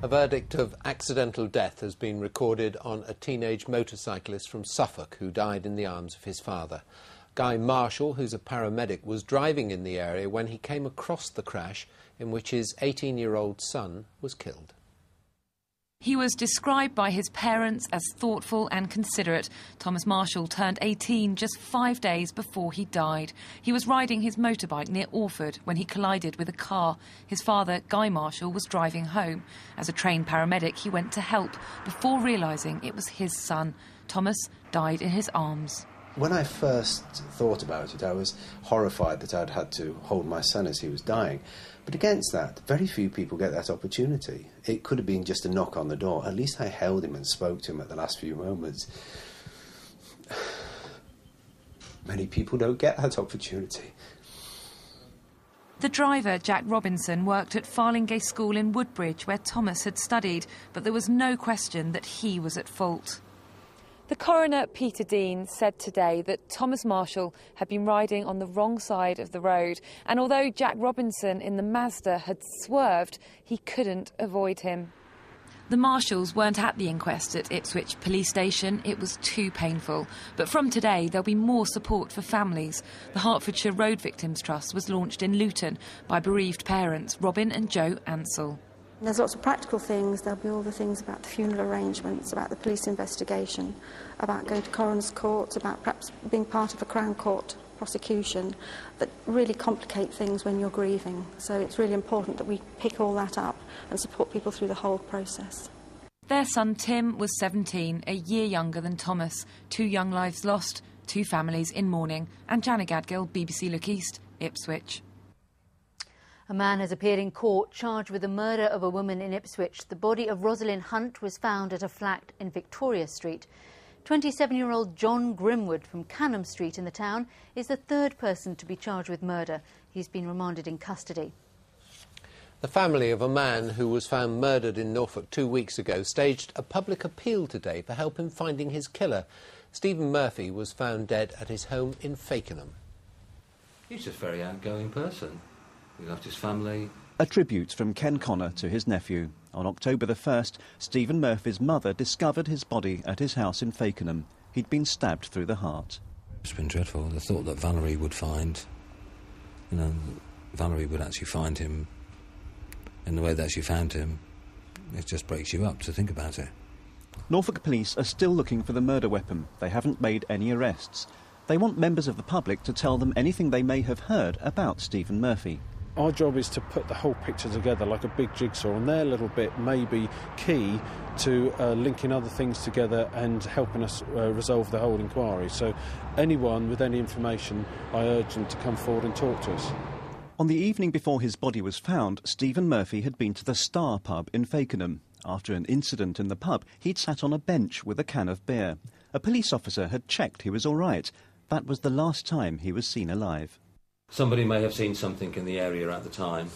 A verdict of accidental death has been recorded on a teenage motorcyclist from Suffolk who died in the arms of his father. Guy Marshall, who's a paramedic, was driving in the area when he came across the crash in which his 18-year-old son was killed. He was described by his parents as thoughtful and considerate. Thomas Marshall turned 18 just 5 days before he died. He was riding his motorbike near Orford when he collided with a car. His father, Guy Marshall, was driving home. As a trained paramedic, he went to help before realising it was his son. Thomas died in his arms. When I first thought about it, I was horrified that I'd had to hold my son as he was dying. But against that, very few people get that opportunity. It could have been just a knock on the door. At least I held him and spoke to him at the last few moments. Many people don't get that opportunity. The driver, Jack Robinson, worked at Farlingay School in Woodbridge, where Thomas had studied, but there was no question that he was at fault. The coroner, Peter Dean, said today that Thomas Marshall had been riding on the wrong side of the road, and although Jack Robinson in the Mazda had swerved, he couldn't avoid him. The Marshalls weren't at the inquest at Ipswich Police Station. It was too painful. But from today, there'll be more support for families. The Hertfordshire Road Victims Trust was launched in Luton by bereaved parents Robin and Joe Ansell. There's lots of practical things. There'll be all the things about the funeral arrangements, about the police investigation, about going to coroner's court, about perhaps being part of a Crown Court prosecution that really complicate things when you're grieving. So it's really important that we pick all that up and support people through the whole process. Their son Tim was 17, a year younger than Thomas. 2 young lives lost, 2 families in mourning. And Janet Gadgill, BBC Look East, Ipswich. A man has appeared in court charged with the murder of a woman in Ipswich. The body of Rosalind Hunt was found at a flat in Victoria Street. 27-year-old John Grimwood from Canham Street in the town is the 3rd person to be charged with murder. He's been remanded in custody. The family of a man who was found murdered in Norfolk 2 weeks ago staged a public appeal today for help in finding his killer. Stephen Murphy was found dead at his home in Fakenham. He's just a very outgoing person. He loved his family. A tribute from Ken Connor to his nephew. On October the 1st, Stephen Murphy's mother discovered his body at his house in Fakenham. He'd been stabbed through the heart. It's been dreadful. The thought that Valerie would find, Valerie would actually find him in the way that she found him, it just breaks you up to think about it. Norfolk police are still looking for the murder weapon. They haven't made any arrests. They want members of the public to tell them anything they may have heard about Stephen Murphy. Our job is to put the whole picture together like a big jigsaw, and their little bit may be key to linking other things together and helping us resolve the whole inquiry. So anyone with any information, I urge them to come forward and talk to us. On the evening before his body was found, Stephen Murphy had been to the Star pub in Fakenham. After an incident in the pub, he'd sat on a bench with a can of beer. A police officer had checked he was all right. That was the last time he was seen alive. Somebody may have seen something in the area at the time.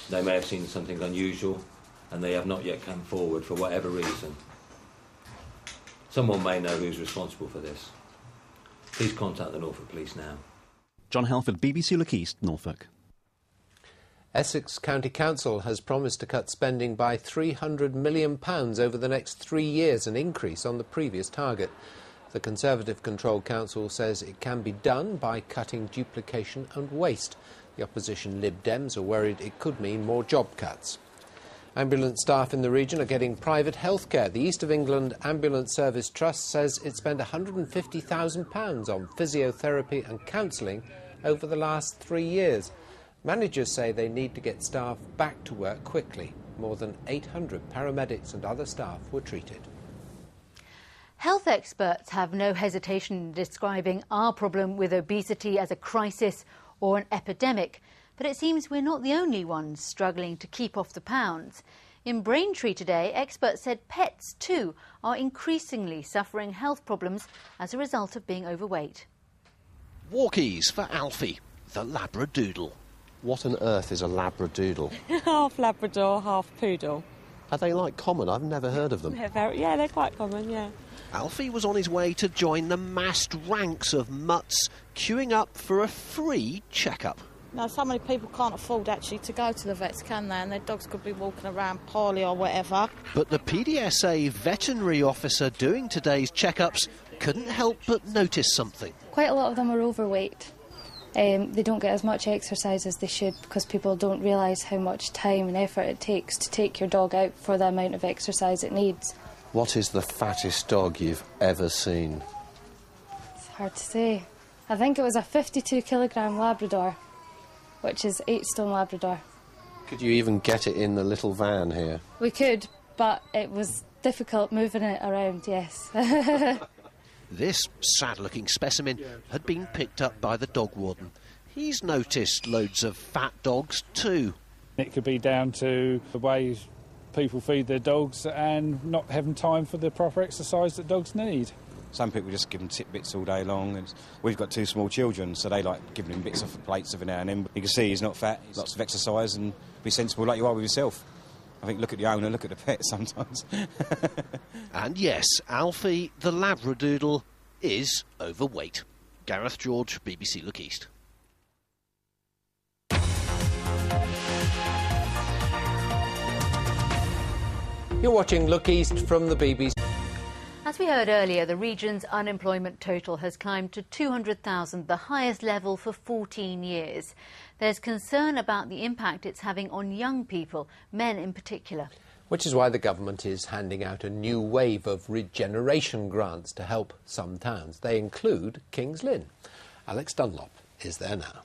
They may have seen something unusual, and they have not yet come forward for whatever reason. Someone may know who's responsible for this. Please contact the Norfolk Police now. John Halford, BBC Look East, Norfolk. Essex County Council has promised to cut spending by £300 million over the next 3 years, an increase on the previous target. The Conservative-controlled council says it can be done by cutting duplication and waste. The opposition Lib Dems are worried it could mean more job cuts. Ambulance staff in the region are getting private health care. The East of England Ambulance Service Trust says it spent £150,000 on physiotherapy and counselling over the last 3 years. Managers say they need to get staff back to work quickly. More than 800 paramedics and other staff were treated. Health experts have no hesitation in describing our problem with obesity as a crisis or an epidemic. But it seems we're not the only ones struggling to keep off the pounds. In Braintree today, experts said pets too are increasingly suffering health problems as a result of being overweight. Walkies for Alfie, the Labradoodle. What on earth is a Labradoodle? Half Labrador, half poodle. Are they like common? I've never heard of them. They're quite common, yeah. Alfie was on his way to join the massed ranks of mutts queuing up for a free checkup. Now, so many people can't afford actually to go to the vets, can they? And their dogs could be walking around poorly or whatever. But the PDSA veterinary officer doing today's checkups couldn't help but notice something. Quite a lot of them are overweight. They don't get as much exercise as they should because people don't realise how much time and effort it takes to take your dog out for the amount of exercise it needs. What is the fattest dog you've ever seen? It's hard to say. I think it was a 52-kilogram Labrador, which is 8-stone Labrador. Could you even get it in the little van here? We could, but it was difficult moving it around, yes. This sad-looking specimen had been picked up by the dog warden. He's noticed loads of fat dogs too. It could be down to the way people feed their dogs and not having time for the proper exercise that dogs need. Some people just give them tidbits all day long. And we've got 2 small children, so they like giving him bits off the plates every now and then. You can see he's not fat, he's lots of exercise, and be sensible like you are with yourself. I think look at the owner, look at the pet sometimes. And yes, Alfie, the Labradoodle, is overweight. Gareth George, BBC Look East. You're watching Look East from the BBC. As we heard earlier, the region's unemployment total has climbed to 200,000, the highest level for 14 years. There's concern about the impact it's having on young people, men in particular. Which is why the government is handing out a new wave of regeneration grants to help some towns. They include King's Lynn. Alex Dunlop is there now.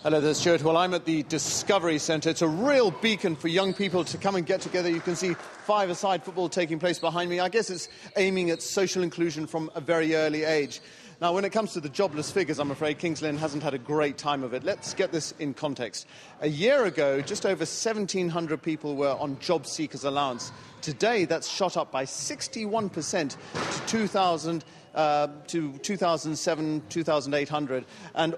Hello there, Stuart. Well, I'm at the Discovery Centre. It's a real beacon for young people to come and get together. You can see 5-a-side football taking place behind me. I guess it's aiming at social inclusion from a very early age. Now, when it comes to the jobless figures, I'm afraid King's Lynn hasn't had a great time of it. Let's get this in context. A year ago, just over 1,700 people were on job seekers allowance. Today, that's shot up by 61% to 2,000. To 2,007, 2,800, and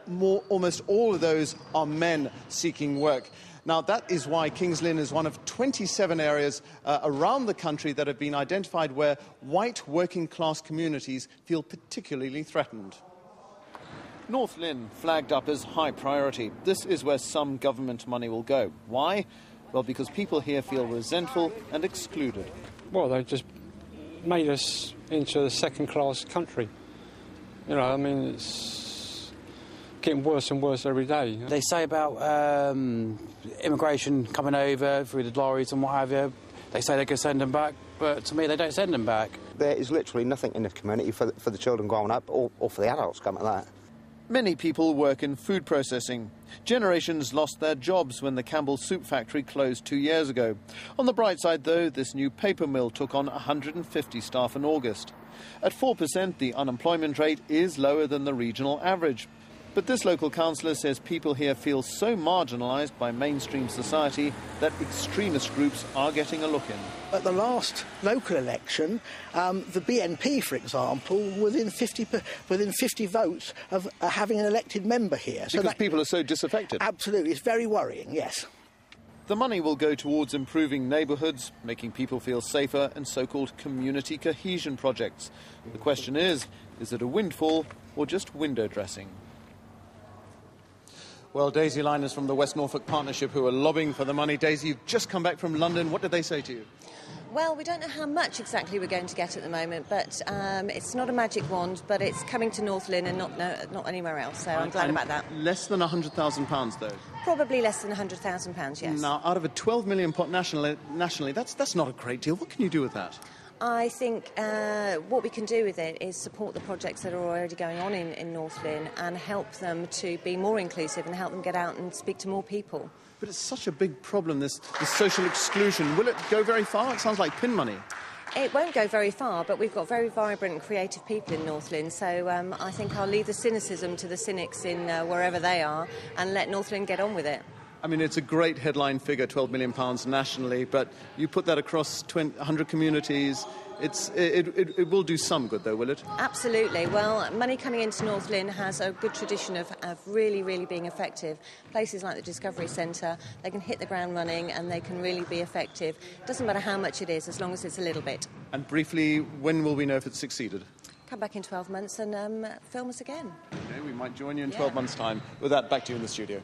almost all of those are men seeking work. Now, that is why King's Lynn is one of 27 areas around the country that have been identified where white working-class communities feel particularly threatened. North Lynn flagged up as high priority. This is where some government money will go. Why? Well, because people here feel resentful and excluded. Well, they just made us into a second-class country. You know, I mean, it's getting worse and worse every day. They say about immigration coming over through the lorries and what have you. They say they can send them back, but to me, they don't send them back. There is literally nothing in the community for the children growing up or for the adults coming at that. Many people work in food processing. Generations lost their jobs when the Campbell Soup Factory closed 2 years ago. On the bright side, though, this new paper mill took on 150 staff in August. At 4%, the unemployment rate is lower than the regional average. But this local councillor says people here feel so marginalised by mainstream society that extremist groups are getting a look in. At the last local election, the BNP, for example, within 50 votes of having an elected member here. Because people are so disaffected? Absolutely. It's very worrying, yes. The money will go towards improving neighbourhoods, making people feel safer, and so-called community cohesion projects. The question is it a windfall or just window dressing? Well, Daisy Linus from the West Norfolk Partnership, who are lobbying for the money. Daisy, you've just come back from London. What did they say to you? Well, we don't know how much exactly we're going to get at the moment, but it's not a magic wand, but it's coming to North Lynn and not anywhere else, so I'm glad about that. Less than £100,000, though? Probably less than £100,000, yes. Now, out of a £12 million pot nationally, that's not a great deal. What can you do with that? I think what we can do with it is support the projects that are already going on in North Lynn and help them to be more inclusive and help them get out and speak to more people. But it's such a big problem, this social exclusion. Will it go very far? It sounds like pin money. It won't go very far, but we've got very vibrant and creative people in North Lynn, so I think I'll leave the cynicism to the cynics in wherever they are and let North Lynn get on with it. I mean, it's a great headline figure, £12 million nationally, but you put that across 100 communities, it will do some good, though, will it? Absolutely. Well, money coming into North Lynn has a good tradition of really, really being effective. Places like the Discovery Centre, they can hit the ground running and they can really be effective. It doesn't matter how much it is, as long as it's a little bit. And briefly, when will we know if it's succeeded? Come back in 12 months and film us again. Okay, we might join you in 12 months' time. With that, back to you in the studio.